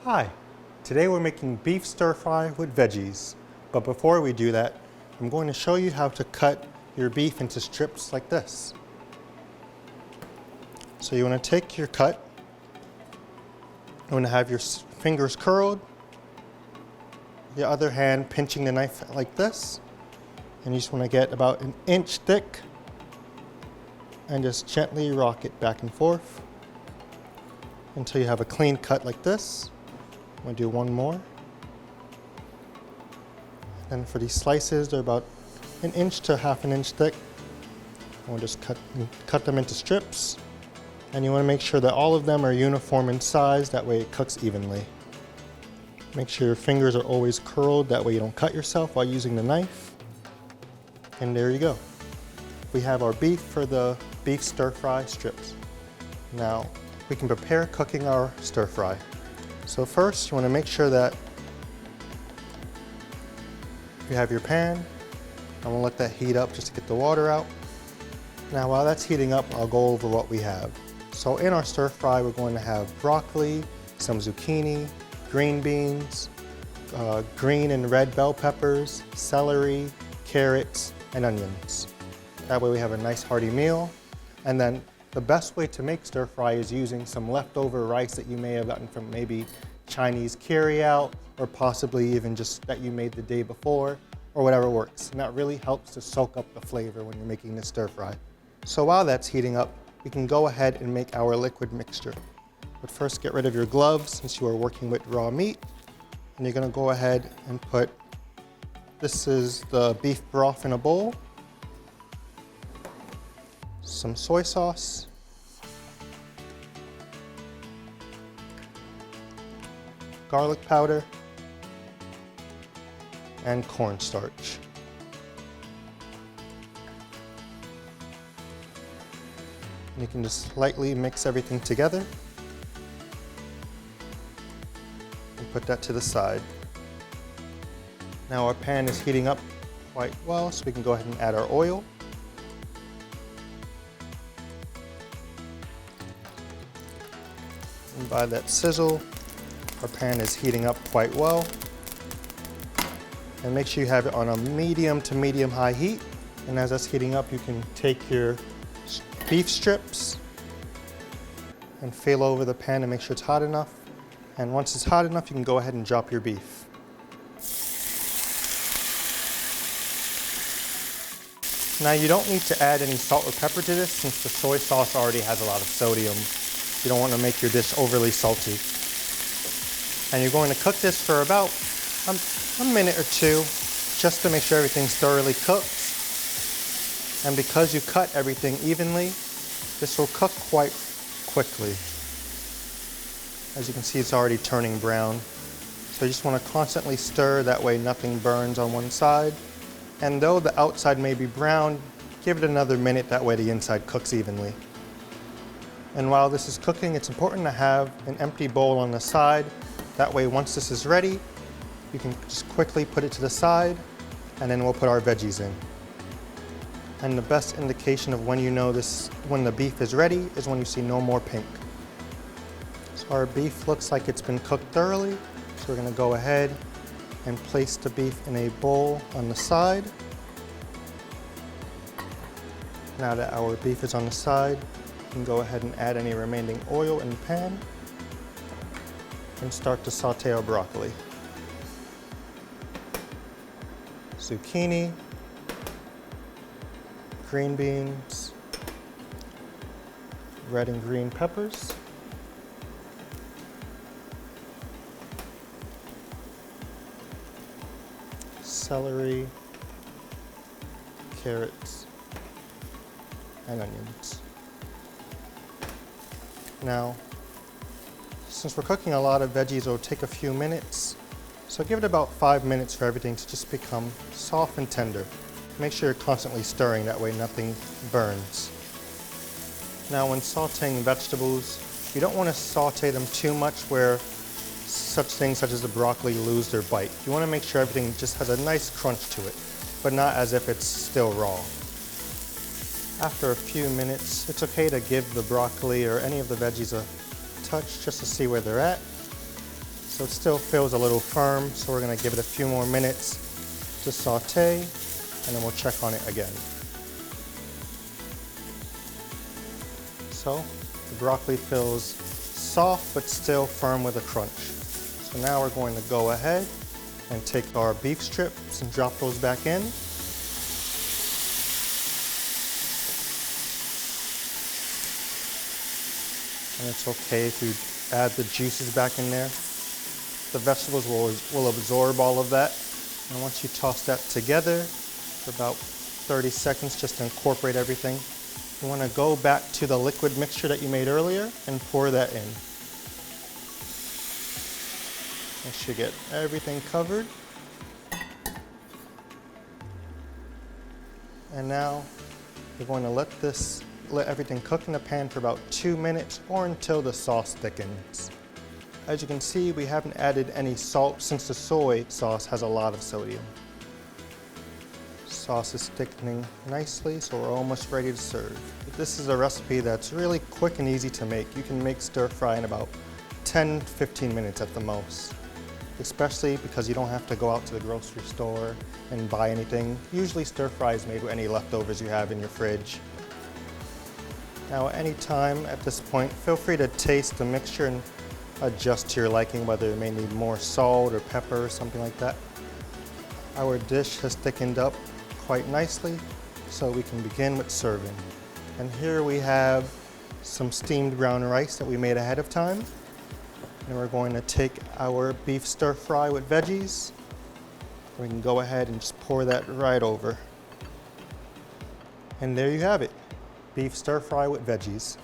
Hi, today we're making beef stir fry with veggies. But before we do that, I'm going to show you how to cut your beef into strips like this. So you want to take your cut, you want to have your fingers curled, the other hand pinching the knife like this, and you just want to get about an inch thick and just gently rock it back and forth until you have a clean cut like this. I'm going to do one more. And for these slices, they're about an inch to half an inch thick. We'll just cut them into strips. And you want to make sure that all of them are uniform in size, that way it cooks evenly. Make sure your fingers are always curled, that way you don't cut yourself while using the knife. And there you go. We have our beef for the beef stir fry strips. Now, we can prepare cooking our stir fry. So first, you want to make sure that you have your pan. I'm going to let that heat up just to get the water out. Now while that's heating up, I'll go over what we have. So in our stir fry, we're going to have broccoli, some zucchini, green beans, green and red bell peppers, celery, carrots, and onions. That way we have a nice hearty meal. And then the best way to make stir fry is using some leftover rice that you may have gotten from maybe Chinese carryout, or possibly even just that you made the day before, or whatever works. And that really helps to soak up the flavor when you're making this stir fry. So while that's heating up, we can go ahead and make our liquid mixture. But first, get rid of your gloves since you are working with raw meat. And you're gonna go ahead and put, this is the beef broth in a bowl, some soy sauce, garlic powder, and cornstarch. You can just lightly mix everything together and put that to the side. Now our pan is heating up quite well, so we can go ahead and add our oil. And by that sizzle, our pan is heating up quite well. And make sure you have it on a medium to medium high heat. And as that's heating up, you can take your beef strips and feel over the pan and make sure it's hot enough. And once it's hot enough, you can go ahead and drop your beef. Now you don't need to add any salt or pepper to this since the soy sauce already has a lot of sodium. You don't want to make your dish overly salty. And you're going to cook this for about a minute or two just to make sure everything's thoroughly cooked. And because you cut everything evenly, this will cook quite quickly. As you can see, it's already turning brown. So you just want to constantly stir, that way nothing burns on one side. And though the outside may be brown, give it another minute, that way the inside cooks evenly. And while this is cooking, it's important to have an empty bowl on the side. That way, once this is ready, you can just quickly put it to the side, and then we'll put our veggies in. And the best indication of when you know when the beef is ready is when you see no more pink. So our beef looks like it's been cooked thoroughly. So we're gonna go ahead and place the beef in a bowl on the side. Now that our beef is on the side, you can go ahead and add any remaining oil in the pan and start to saute our broccoli, zucchini, green beans, red and green peppers, celery, carrots, and onions. Now, since we're cooking a lot of veggies, it'll take a few minutes. So give it about 5 minutes for everything to just become soft and tender. Make sure you're constantly stirring, that way nothing burns. Now when sauteing vegetables, you don't want to saute them too much where such things such as the broccoli lose their bite. You want to make sure everything just has a nice crunch to it, but not as if it's still raw. After a few minutes, it's okay to give the broccoli or any of the veggies a touch just to see where they're at. So it still feels a little firm, so we're gonna give it a few more minutes to saute, and then we'll check on it again. So the broccoli feels soft but still firm with a crunch. So now we're going to go ahead and take our beef strips and drop those back in. And it's okay if you add the juices back in there. The vegetables will absorb all of that. And once you toss that together for about 30 seconds just to incorporate everything, you want to go back to the liquid mixture that you made earlier and pour that in. Make sure you get everything covered. And now you're going to let everything cook in the pan for about 2 minutes or until the sauce thickens. As you can see, we haven't added any salt since the soy sauce has a lot of sodium. Sauce is thickening nicely, so we're almost ready to serve. This is a recipe that's really quick and easy to make. You can make stir fry in about 10-15 minutes at the most, especially because you don't have to go out to the grocery store and buy anything. Usually stir fry is made with any leftovers you have in your fridge. Now at any time at this point, feel free to taste the mixture and adjust to your liking, whether it may need more salt or pepper or something like that. Our dish has thickened up quite nicely, so we can begin with serving. And here we have some steamed brown rice that we made ahead of time. And we're going to take our beef stir fry with veggies. We can go ahead and just pour that right over. And there you have it, beef stir fry with veggies.